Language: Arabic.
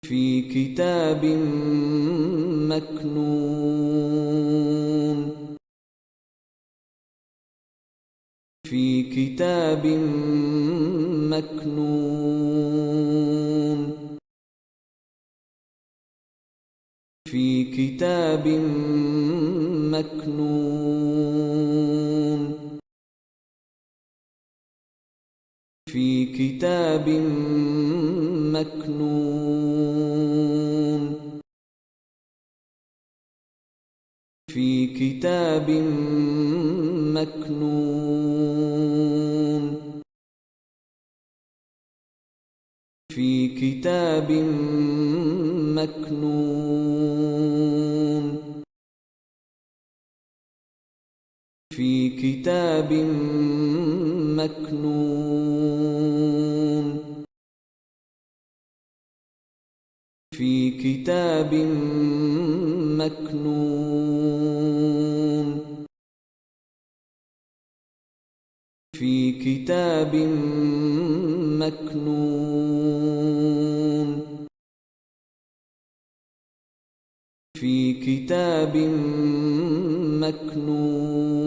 في كتاب مكنون في كتاب مكنون في كتاب مكنون في كتاب مكنون في كتاب مكنون في كتاب مكنون في كتاب مكنون في كتاب مكنون في كتاب مكنون في كتاب مكنون